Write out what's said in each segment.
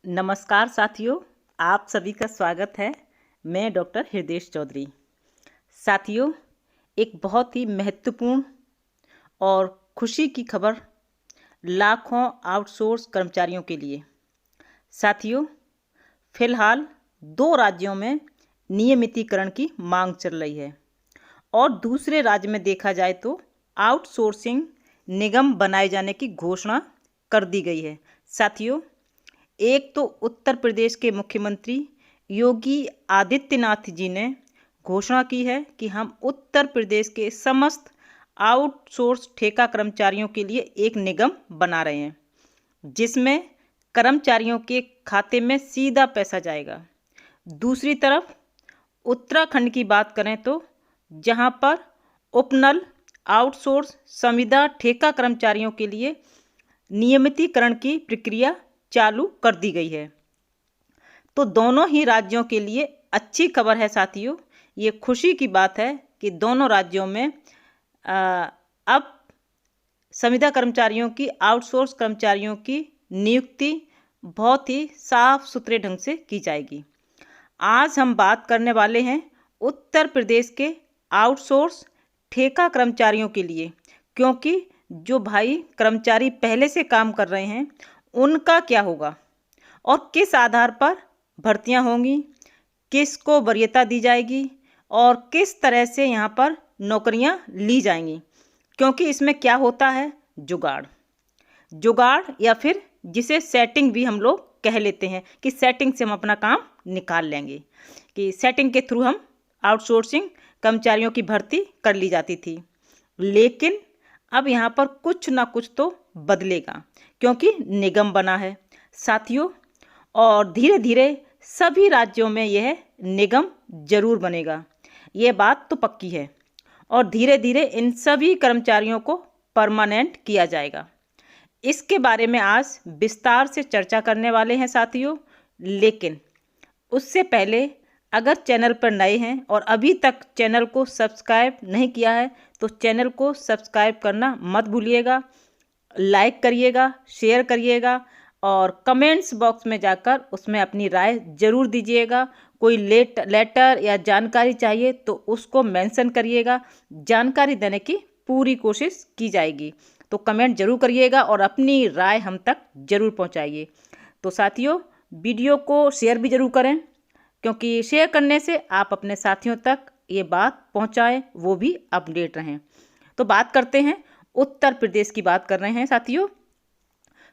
नमस्कार साथियों, आप सभी का स्वागत है। मैं डॉक्टर हृदेश चौधरी। साथियों, एक बहुत ही महत्वपूर्ण और खुशी की खबर लाखों आउटसोर्स कर्मचारियों के लिए। साथियों, फिलहाल 2 राज्यों में नियमितीकरण की मांग चल रही है और दूसरे राज्य में देखा जाए तो आउटसोर्सिंग निगम बनाए जाने की घोषणा कर दी गई है। साथियों, एक तो उत्तर प्रदेश के मुख्यमंत्री योगी आदित्यनाथ जी ने घोषणा की है कि हम उत्तर प्रदेश के समस्त आउटसोर्स ठेका कर्मचारियों के लिए एक निगम बना रहे हैं, जिसमें कर्मचारियों के खाते में सीधा पैसा जाएगा। दूसरी तरफ उत्तराखंड की बात करें तो जहां पर उपनल आउटसोर्स संविदा ठेका कर्मचारियों के लिए नियमितीकरण की प्रक्रिया चालू कर दी गई है। तो दोनों ही राज्यों के लिए अच्छी खबर है साथियों। ये खुशी की बात है कि दोनों राज्यों में अब संविदा कर्मचारियों की, आउटसोर्स कर्मचारियों की नियुक्ति बहुत ही साफ सुथरे ढंग से की जाएगी। आज हम बात करने वाले हैं उत्तर प्रदेश के आउटसोर्स ठेका कर्मचारियों के लिए, क्योंकि जो भाई कर्मचारी पहले से काम कर रहे हैं उनका क्या होगा और किस आधार पर भर्तियां होंगी, किसको वरीयता दी जाएगी और किस तरह से यहाँ पर नौकरियां ली जाएंगी। क्योंकि इसमें क्या होता है, जुगाड़ या फिर जिसे सेटिंग भी हम लोग कह लेते हैं कि सेटिंग से हम अपना काम निकाल लेंगे, कि सेटिंग के थ्रू हम आउटसोर्सिंग कर्मचारियों की भर्ती कर ली जाती थी। लेकिन अब यहाँ पर कुछ ना कुछ तो बदलेगा, क्योंकि निगम बना है साथियों, और धीरे धीरे सभी राज्यों में यह निगम जरूर बनेगा। ये बात तो पक्की है और धीरे धीरे इन सभी कर्मचारियों को परमानेंट किया जाएगा। इसके बारे में आज विस्तार से चर्चा करने वाले हैं साथियों। लेकिन उससे पहले अगर चैनल पर नए हैं और अभी तक चैनल को सब्सक्राइब नहीं किया है तो चैनल को सब्सक्राइब करना मत भूलिएगा, लाइक करिएगा, शेयर करिएगा और कमेंट्स बॉक्स में जाकर उसमें अपनी राय ज़रूर दीजिएगा। कोई लेटर या जानकारी चाहिए तो उसको मेंशन करिएगा, जानकारी देने की पूरी कोशिश की जाएगी। तो कमेंट जरूर करिएगा और अपनी राय हम तक जरूर पहुंचाइए। तो साथियों, वीडियो को शेयर भी जरूर करें, क्योंकि शेयर करने से आप अपने साथियों तक ये बात पहुंचाएं, वो भी अपडेट रहें। तो बात करते हैं, उत्तर प्रदेश की बात कर रहे हैं साथियों।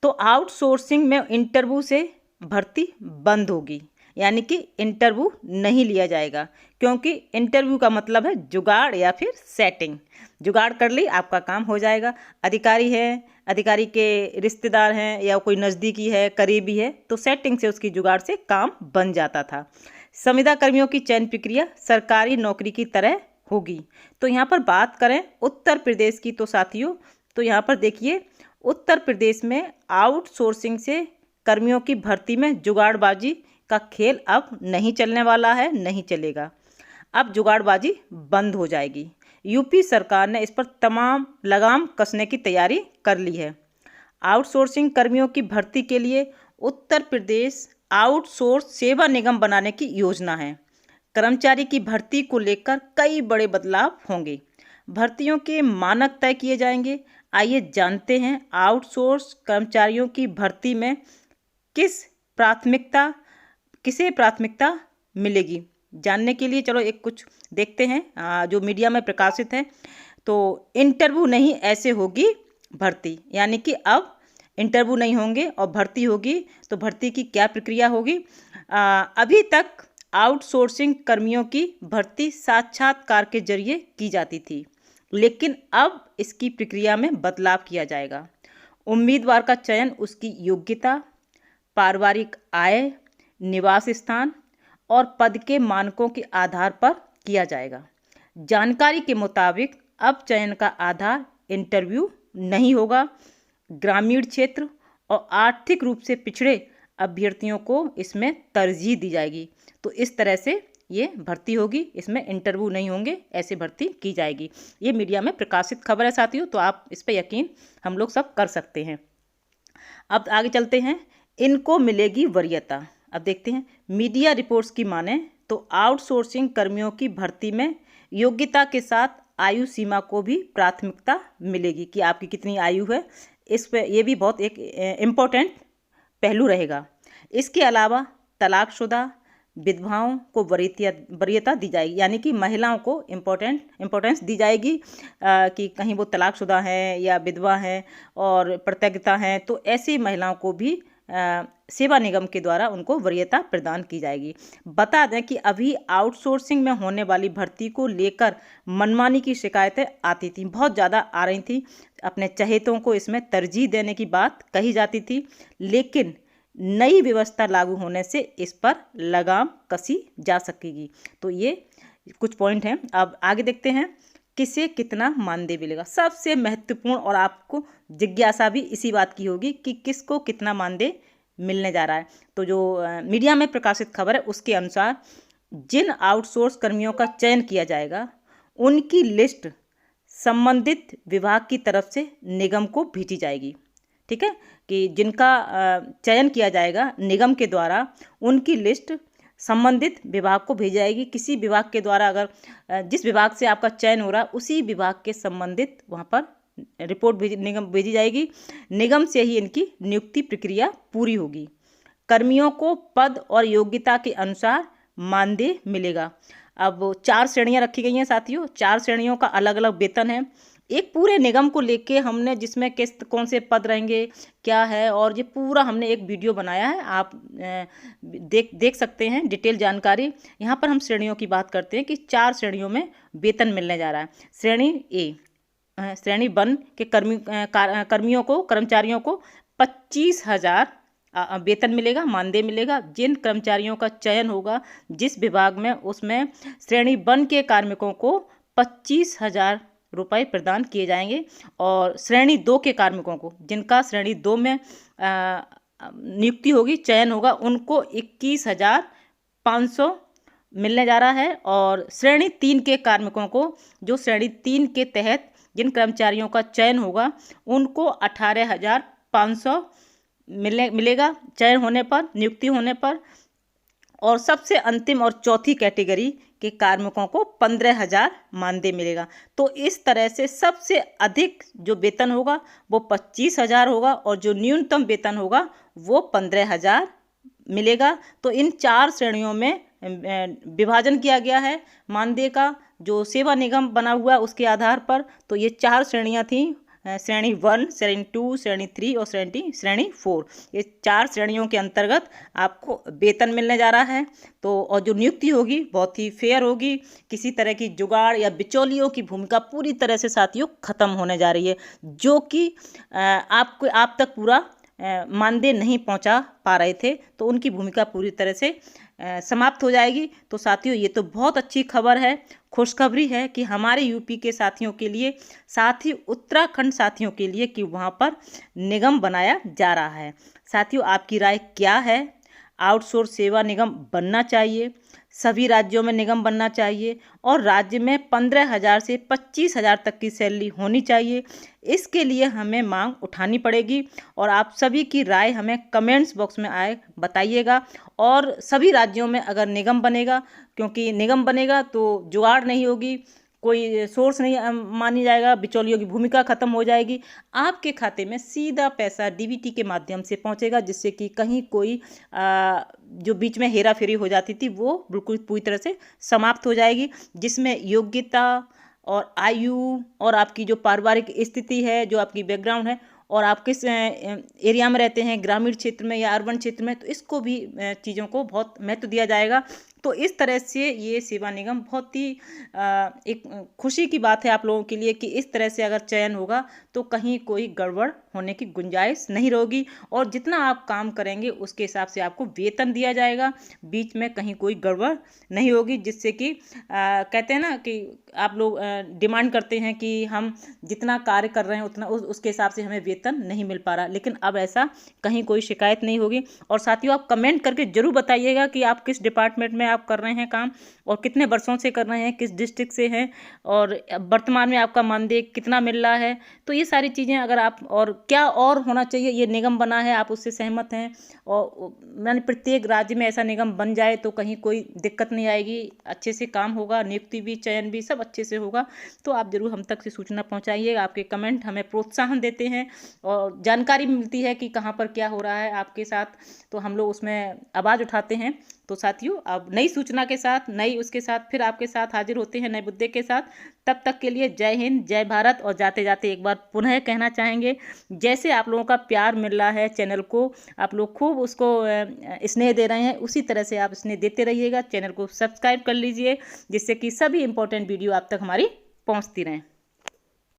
तो आउटसोर्सिंग में इंटरव्यू से भर्ती बंद होगी, यानी कि इंटरव्यू नहीं लिया जाएगा, क्योंकि इंटरव्यू का मतलब है जुगाड़ या फिर सेटिंग। जुगाड़ कर ली, आपका काम हो जाएगा। अधिकारी है, अधिकारी के रिश्तेदार हैं या कोई नज़दीकी है, करीबी है, तो सेटिंग से उसकी जुगाड़ से काम बन जाता था। संविदा कर्मियों की चयन प्रक्रिया सरकारी नौकरी की तरह होगी। तो यहाँ पर बात करें उत्तर प्रदेश की तो साथियों, तो यहाँ पर देखिए उत्तर प्रदेश में आउटसोर्सिंग से कर्मियों की भर्ती में जुगाड़बाजी का खेल अब नहीं चलने वाला है, नहीं चलेगा। अब जुगाड़बाजी बंद हो जाएगी। यूपी सरकार ने इस पर तमाम लगाम कसने की तैयारी कर ली है। आउटसोर्सिंग कर्मियों की भर्ती के लिए उत्तर प्रदेश आउटसोर्स सेवा निगम बनाने की योजना है। कर्मचारी की भर्ती को लेकर कई बड़े बदलाव होंगे। भर्तियों के मानक तय किए जाएंगे। आइए जानते हैं आउटसोर्स कर्मचारियों की भर्ती में किसे प्राथमिकता मिलेगी। जानने के लिए चलो एक कुछ देखते हैं जो मीडिया में प्रकाशित है। तो इंटरव्यू नहीं, ऐसे होगी भर्ती, यानी कि अब इंटरव्यू नहीं होंगे और भर्ती होगी। तो भर्ती की क्या प्रक्रिया होगी? अभी तक आउटसोर्सिंग कर्मियों की भर्ती साक्षात्कार के जरिए की जाती थी, लेकिन अब इसकी प्रक्रिया में बदलाव किया जाएगा। उम्मीदवार का चयन उसकी योग्यता, पारिवारिक आय, निवास स्थान और पद के मानकों के आधार पर किया जाएगा। जानकारी के मुताबिक अब चयन का आधार इंटरव्यू नहीं होगा। ग्रामीण क्षेत्र और आर्थिक रूप से पिछड़े अभ्यर्थियों को इसमें तरजीह दी जाएगी। तो इस तरह से ये भर्ती होगी, इसमें इंटरव्यू नहीं होंगे, ऐसे भर्ती की जाएगी। ये मीडिया में प्रकाशित खबर है साथियों, तो आप इस पर यकीन हम लोग सब कर सकते हैं। अब आगे चलते हैं। इनको मिलेगी वरीयता। अब देखते हैं, मीडिया रिपोर्ट्स की माने तो आउटसोर्सिंग कर्मियों की भर्ती में योग्यता के साथ आयु सीमा को भी प्राथमिकता मिलेगी कि आपकी कितनी आयु है। इस पे ये भी बहुत एक इम्पोर्टेंट पहलू रहेगा। इसके अलावा तलाकशुदा विधवाओं को वरीयता दी जाएगी, यानी कि महिलाओं को इम्पोर्टेंस दी जाएगी कि कहीं वो तलाकशुदा हैं या विधवा हैं और परित्यक्ता हैं, तो ऐसी महिलाओं को भी सेवा निगम के द्वारा उनको वरीयता प्रदान की जाएगी। बता दें कि अभी आउटसोर्सिंग में होने वाली भर्ती को लेकर मनमानी की शिकायतें आती थी, बहुत ज़्यादा आ रही थी। अपने चहेतों को इसमें तरजीह देने की बात कही जाती थी, लेकिन नई व्यवस्था लागू होने से इस पर लगाम कसी जा सकेगी। तो ये कुछ पॉइंट हैं। अब आगे देखते हैं, किसे कितना मानदेय मिलेगा। सबसे महत्वपूर्ण और आपको जिज्ञासा भी इसी बात की होगी कि किसको कितना मानदेय मिलने जा रहा है। तो जो मीडिया में प्रकाशित खबर है उसके अनुसार जिन आउटसोर्स कर्मियों का चयन किया जाएगा उनकी लिस्ट संबंधित विभाग की तरफ से निगम को भेजी जाएगी। ठीक है, कि जिनका चयन किया जाएगा निगम के द्वारा, उनकी लिस्ट संबंधित विभाग को भेजी जाएगी। किसी विभाग के द्वारा अगर जिस विभाग से आपका चयन हो रहा है उसी विभाग के संबंधित वहाँ पर रिपोर्ट भेजी जाएगी। निगम से ही इनकी नियुक्ति प्रक्रिया पूरी होगी। कर्मियों को पद और योग्यता के अनुसार मानदेय मिलेगा। अब 4 श्रेणियाँ रखी गई हैं साथियों, 4 श्रेणियों का अलग अलग वेतन है। एक पूरे निगम को लेके हमने, जिसमें किस कौन से पद रहेंगे क्या है, और ये पूरा हमने एक वीडियो बनाया है, आप देख सकते हैं डिटेल जानकारी। यहाँ पर हम श्रेणियों की बात करते हैं कि 4 श्रेणियों में वेतन मिलने जा रहा है। श्रेणी ए, श्रेणी 1 के कर्मियों को, कर्मचारियों को 25,000 वेतन मिलेगा, मानदेय मिलेगा। जिन कर्मचारियों का चयन होगा जिस विभाग में, उसमें श्रेणी 1 के कार्मिकों को 25,000 रुपये प्रदान किए जाएंगे। और श्रेणी 2 के कार्मिकों को, जिनका श्रेणी 2 में नियुक्ति होगी, चयन होगा, उनको 21,500 मिलने जा रहा है। और श्रेणी 3 के कार्मिकों को, जो श्रेणी 3 के तहत जिन कर्मचारियों का चयन होगा, उनको 18,500 मिलेगा चयन होने पर, नियुक्ति होने पर। और सबसे अंतिम और चौथी कैटेगरी के कार्मिकों को 15,000 मानदेय मिलेगा। तो इस तरह से सबसे अधिक जो वेतन होगा वो 25,000 होगा और जो न्यूनतम वेतन होगा वो 15,000 मिलेगा। तो इन 4 श्रेणियों में विभाजन किया गया है मानदेय का, जो सेवा निगम बना हुआ है उसके आधार पर। तो ये 4 श्रेणियाँ थीं, श्रेणी 1, श्रेणी 2, श्रेणी 3 और श्रेणी 4। ये 4 श्रेणियों के अंतर्गत आपको वेतन मिलने जा रहा है। तो और जो नियुक्ति होगी बहुत ही फेयर होगी, किसी तरह की जुगाड़ या बिचौलियों की भूमिका पूरी तरह से साथियों खत्म होने जा रही है, जो कि आप तक पूरा मानदेय नहीं पहुंचा पा रहे थे, तो उनकी भूमिका पूरी तरह से समाप्त हो जाएगी। तो साथियों ये तो बहुत अच्छी खबर है, खुशखबरी है कि हमारे यूपी के साथियों के लिए, साथ ही उत्तराखंड साथियों के लिए, कि वहाँ पर निगम बनाया जा रहा है। साथियों आपकी राय क्या है? आउटसोर्स सेवा निगम बनना चाहिए, सभी राज्यों में निगम बनना चाहिए, और राज्य में 15,000 से 25,000 तक की सैलरी होनी चाहिए। इसके लिए हमें मांग उठानी पड़ेगी और आप सभी की राय हमें कमेंट्स बॉक्स में बताइएगा। और सभी राज्यों में अगर निगम बनेगा, क्योंकि निगम बनेगा तो जुगाड़ नहीं होगी, कोई सोर्स नहीं मानी जाएगा, बिचौलियों की भूमिका खत्म हो जाएगी, आपके खाते में सीधा पैसा डीबीटी के माध्यम से पहुंचेगा, जिससे कि कहीं कोई जो बीच में हेरा फेरी हो जाती थी वो बिल्कुल पूरी तरह से समाप्त हो जाएगी, जिसमें योग्यता और आयु और आपकी जो पारिवारिक स्थिति है, जो आपकी बैकग्राउंड है, और आप किस एरिया में रहते हैं, ग्रामीण क्षेत्र में या अर्बन क्षेत्र में, तो इसको भी चीज़ों को बहुत महत्व दिया जाएगा। तो इस तरह से ये सेवा निगम बहुत ही एक खुशी की बात है आप लोगों के लिए कि इस तरह से अगर चयन होगा तो कहीं कोई गड़बड़ होने की गुंजाइश नहीं रहेगी, और जितना आप काम करेंगे उसके हिसाब से आपको वेतन दिया जाएगा, बीच में कहीं कोई गड़बड़ नहीं होगी, जिससे कि कहते हैं ना कि आप लोग डिमांड करते हैं कि हम जितना कार्य कर रहे हैं उतना उसके हिसाब से हमें वेतन वेतन नहीं मिल पा रहा। लेकिन अब ऐसा कहीं कोई शिकायत नहीं होगी। और साथियों, आप कमेंट करके ज़रूर बताइएगा कि आप किस डिपार्टमेंट में आप कर रहे हैं काम और कितने वर्षों से कर रहे हैं, किस डिस्ट्रिक्ट से हैं, और वर्तमान में आपका मानदेय कितना मिल रहा है। तो ये सारी चीज़ें अगर आप, और क्या और होना चाहिए, ये निगम बना है, आप उससे सहमत हैं, और मैंने प्रत्येक राज्य में ऐसा निगम बन जाए तो कहीं कोई दिक्कत नहीं आएगी, अच्छे से काम होगा, नियुक्ति भी, चयन भी सब अच्छे से होगा। तो आप ज़रूर हम तक से सूचना पहुंचाइएगा। आपके कमेंट हमें प्रोत्साहन देते हैं और जानकारी मिलती है कि कहाँ पर क्या हो रहा है आपके साथ, तो हम लोग उसमें आवाज़ उठाते हैं। तो साथियों, अब नई सूचना के साथ, नई उसके साथ फिर आपके साथ हाजिर होते हैं नए मुद्दे के साथ। तब तक के लिए जय हिंद, जय भारत। और जाते जाते एक बार पुनः कहना चाहेंगे, जैसे आप लोगों का प्यार मिल रहा है चैनल को, आप लोग खूब उसको स्नेह दे रहे हैं, उसी तरह से आप स्नेह देते रहिएगा। चैनल को सब्सक्राइब कर लीजिए, जिससे कि सभी इंपॉर्टेंट वीडियो आप तक हमारी पहुंचती रहें।